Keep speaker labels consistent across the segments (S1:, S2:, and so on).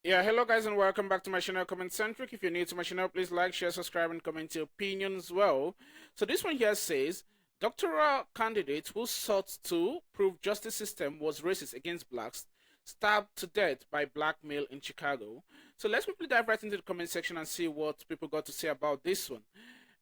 S1: Yeah, hello guys and welcome back to my channel Comment Centric. If you're new to my channel, please like, share, subscribe and comment your opinion as well. So this one here says, doctoral candidate who sought to prove justice system was racist against blacks stabbed to death by black male in Chicago. So let's quickly dive right into the comment section and see what people got to say about this one.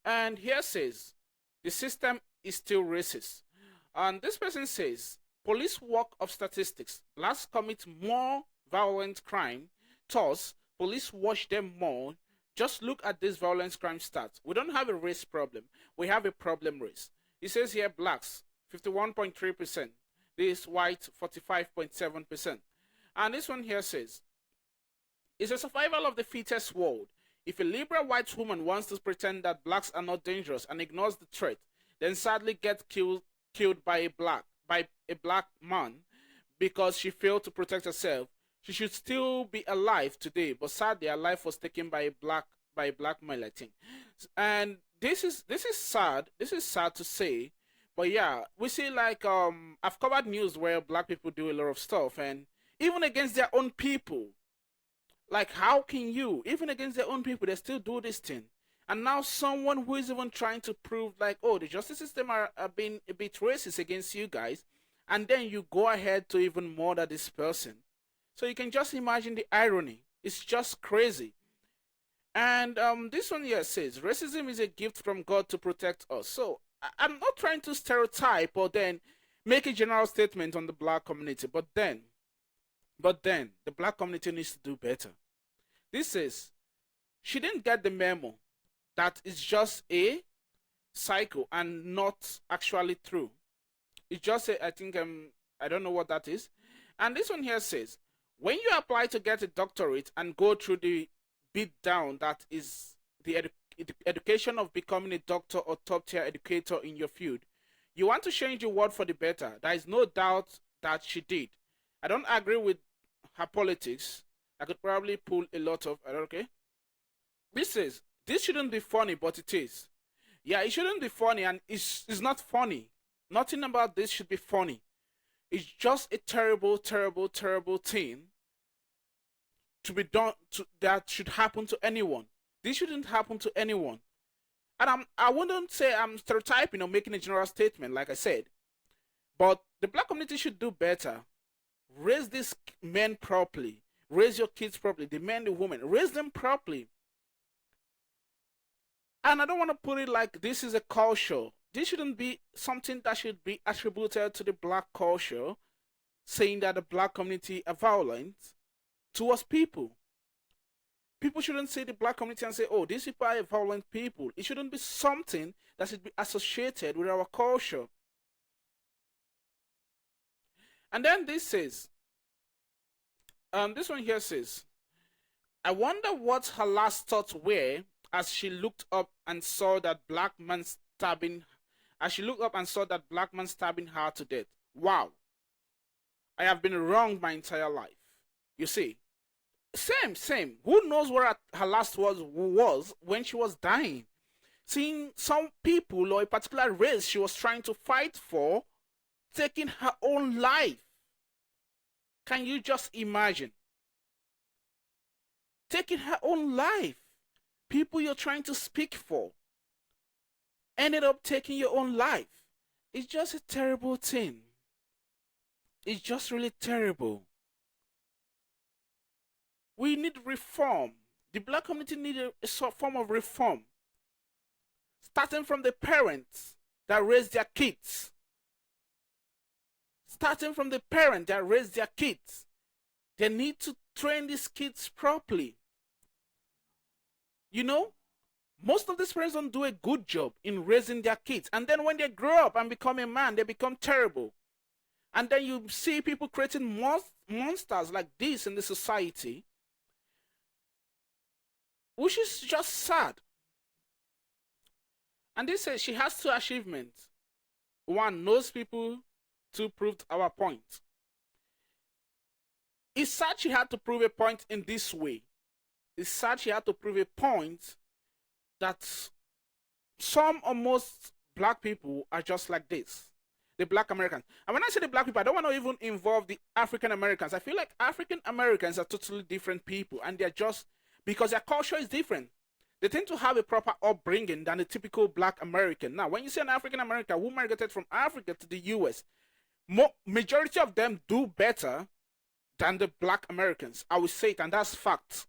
S1: And here says, the system is still racist. And this person says, police work of statistics, blacks commit more violent crime. Thus, police watch them more. Just look at this violence crime stats. We don't have a race problem. We have a problem race. It says here blacks 51.3%. This white 45.7%. And this one here says it's a survival of the fittest world. If a liberal white woman wants to pretend that blacks are not dangerous and ignores the threat, then sadly gets killed by a black man because she failed to protect herself, she should still be alive today, but sadly her life was taken by a black male, I think. And this is sad. This is sad to say, but yeah, we see like I've covered news where black people do a lot of stuff, and even against their own people. Like, how can you, even against their own people, they still do this thing? And now someone who is even trying to prove like, oh, the justice system are being a bit racist against you guys, and then you go ahead to even murder this person. So you can just imagine the irony. It's just crazy. And this one here says racism is a gift from God to protect us. So I'm not trying to stereotype or then make a general statement on the black community, but then the black community needs to do better. This says she didn't get the memo that it's just a cycle and not actually true. It's just a, I think I don't know what that is. And this one here says when you apply to get a doctorate and go through the beat down that is the education of becoming a doctor or top tier educator in your field, you want to change the world for the better. There is no doubt that she did. I don't agree with her politics. I could probably pull a lot of okay. This says this shouldn't be funny, but it is. Yeah, it shouldn't be funny, and it's not funny. Nothing about this should be funny. It's just a terrible, terrible, terrible thing to be done that should happen to anyone. This shouldn't happen to anyone. And I wouldn't say I'm stereotyping or making a general statement, like I said, but the black community should do better. Raise these men properly. Raise your kids properly. The men, the women, raise them properly. And I don't want to put it like this is a culture. This shouldn't be something that should be attributed to the black culture, saying that the black community are violent towards people. People shouldn't say the black community and say, oh, these people are violent people. It shouldn't be something that should be associated with our culture. And then this one here says, I wonder what her last thoughts were as she looked up and saw that black man stabbing as she looked up and saw that black man stabbing her to death. Wow. I have been wrong my entire life. You see, same. Who knows what her last words was when she was dying? Seeing some people or a particular race she was trying to fight for taking her own life. Can you just imagine? Taking her own life. People you're trying to speak for ended up taking your own life. It's just a terrible thing. It's just really terrible. We need reform. The black community needs a form of reform. Starting from the parents that raise their kids. Starting from the parent that raise their kids. They need to train these kids properly. You know, most of these parents don't do a good job in raising their kids. And then when they grow up and become a man, they become terrible. And then you see people creating monsters like this in the society, which is just sad. And this says she has two achievements. One, knows people. Two, proved our point. It's sad she had to prove a point in this way. It's sad she had to prove a point that some or most black people are just like this. the black Americans. And when I say the black people, I don't want to even involve the African Americans. I feel like African Americans are totally different people, and they're just because their culture is different. They tend to have a proper upbringing than the typical black American. Now, when you say an African American who migrated from Africa to the US, majority of them do better than the black Americans. I will say it, and that's fact.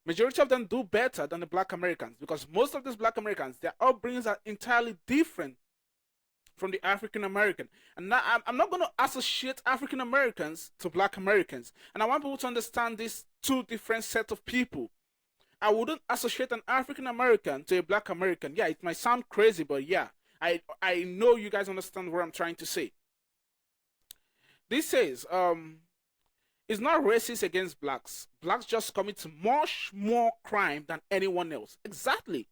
S1: Majority of them do better than the black Americans because most of these black Americans, their upbringings are entirely different from the African American. And now I'm not going to associate African Americans to black Americans. And I want people to understand these two different set of people. I wouldn't associate an African American to a black American. Yeah, it might sound crazy, but yeah, I know you guys understand what I'm trying to say. This says, it's not racist against blacks. Blacks just commit much more crime than anyone else. Exactly.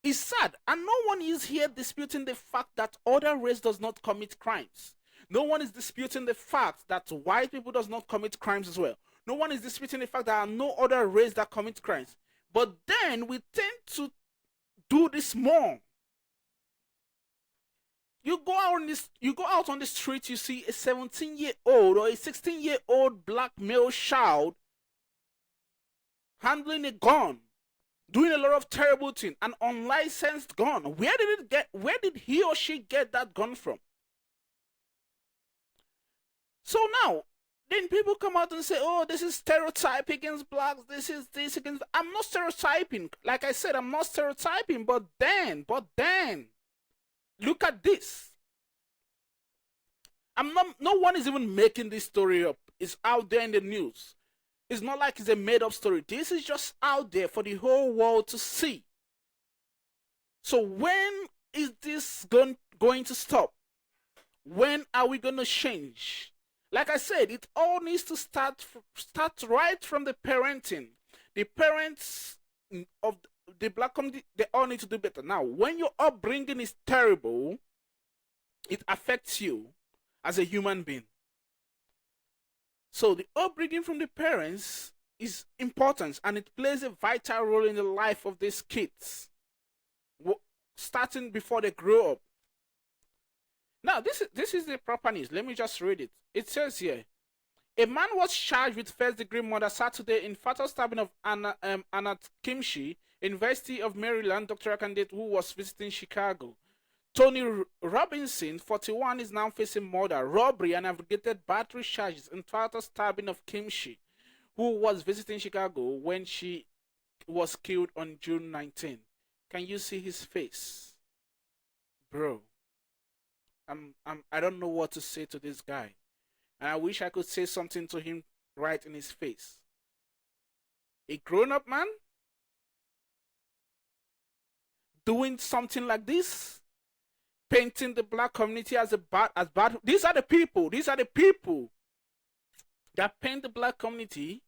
S1: It's sad, and no one is here disputing the fact that other race does not commit crimes. No one is disputing the fact that white people does not commit crimes as well. No one is disputing the fact that there are no other race that commit crimes. But then we tend to do this more. You go out on the street, you see a 17-year-old or a 16-year-old black male child handling a gun, doing a lot of terrible things, an unlicensed gun. Where did he or she get that gun from? So now, then people come out and say, oh, this is stereotype against blacks, this is this against... I'm not stereotyping. Like I said, I'm not stereotyping, but then, look at this. No one is even making this story up. It's out there in the news. It's not like it's a made-up story. This is just out there for the whole world to see. So when is this going to stop? When are we going to change? Like I said, it all needs to start right from the parenting. The parents of the black community, they all need to do better. Now, when your upbringing is terrible, it affects you as a human being. So the upbringing from the parents is important, and it plays a vital role in the life of these kids, starting before they grow up. Now, this is the proper news. Let me just read it. It says here, a man was charged with first-degree murder Saturday in fatal stabbing of Anat Kimchi, University of Maryland doctoral candidate who was visiting Chicago. Tony Robinson, 41, is now facing murder, robbery, and aggravated battery charges in fatal stabbing of Kimchi, who was visiting Chicago when she was killed on June 19. Can you see his face? Bro, I don't know what to say to this guy. And I wish I could say something to him right in his face. A grown-up man doing something like this, painting the black community as bad. These are the people that paint the black community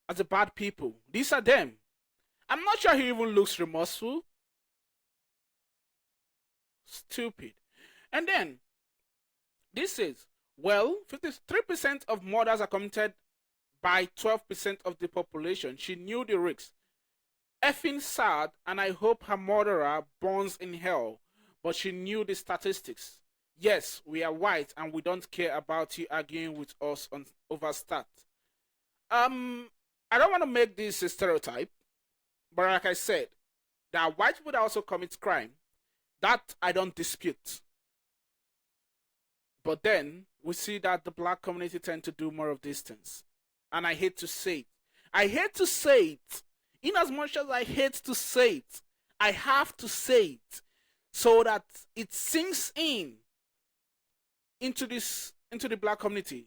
S1: as a bad people. These are them. I'm not sure he even looks remorseful. Stupid. And then this says, well, 53% of murders are committed by 12% of the population. She knew the risks. Effing sad, and I hope her murderer burns in hell. But she knew the statistics. Yes, we are white and we don't care about you arguing with us over stats. I don't want to make this a stereotype, but like I said, there are white people that also commit crime. That I don't dispute. But then we see that the black community tend to do more of these things. And I hate to say it. I hate to say it. In as much as I hate to say it, I have to say it so that it sinks into the black community.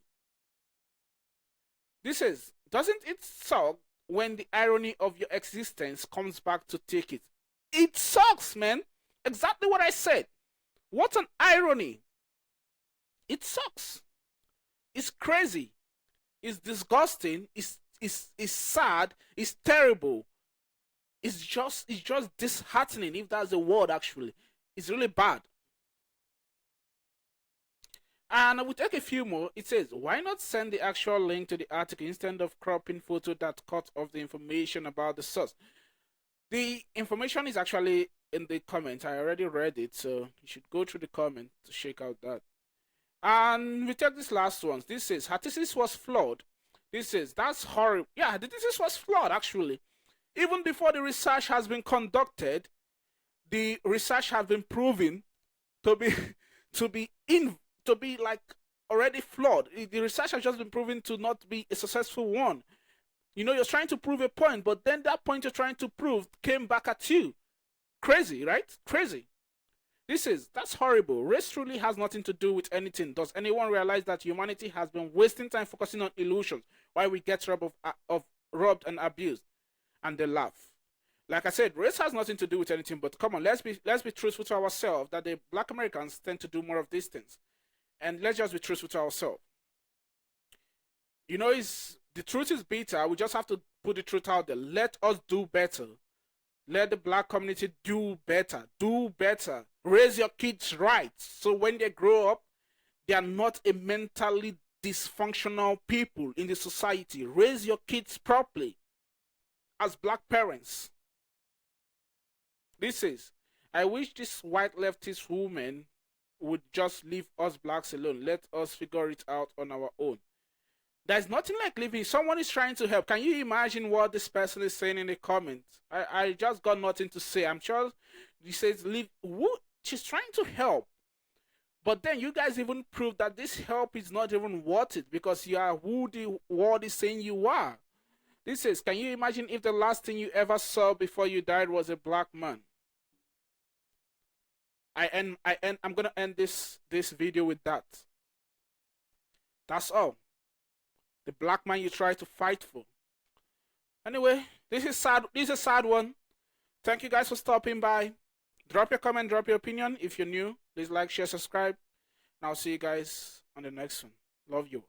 S1: This is, doesn't it suck when the irony of your existence comes back to take it? It sucks, man. Exactly what I said. What an irony. It sucks. It's crazy. It's disgusting. It's sad. It's terrible. It's just disheartening, if that's the word actually. It's really bad. And we take a few more. It says, why not send the actual link to the article instead of cropping photo that cut off the information about the source? The information is actually in the comment. I already read it, so you should go through the comment to check out that. And we take this last one. This says her thesis was flawed. This says that's horrible. Yeah, the thesis was flawed actually. Even before the research has been conducted, the research has been proven to be to be like already flawed. The research has just been proven to not be a successful one. You know, you're trying to prove a point, but then that point you're trying to prove came back at you. Crazy, right? Crazy. That's horrible. Race truly has nothing to do with anything. Does anyone realize that humanity has been wasting time focusing on illusions while we get robbed and abused? And they laugh. Like I said, race has nothing to do with anything, but come on, let's be truthful to ourselves that the black Americans tend to do more of these things. And let's just be truthful to ourselves. You know, the truth is bitter. We just have to put the truth out there. Let us do better. Let the black community do better. Do better. Raise your kids right. So when they grow up, they are not a mentally dysfunctional people in the society. Raise your kids properly as black parents. This is, I wish this white leftist woman would just leave us blacks alone. Let us figure it out on our own. There's nothing like leaving. Someone is trying to help. Can you imagine what this person is saying in the comments? I just got nothing to say. I'm sure he says leave. What? She's trying to help. But then you guys even prove that this help is not even worth it because you are who the world is saying you are. This is, can you imagine if the last thing you ever saw before you died was a black man? I'm gonna end this video with that. That's all. The black man you try to fight for. Anyway, this is sad. This is a sad one. Thank you guys for stopping by. Drop your comment, drop your opinion. If you're new, please like, share, subscribe. And I'll see you guys on the next one. Love you.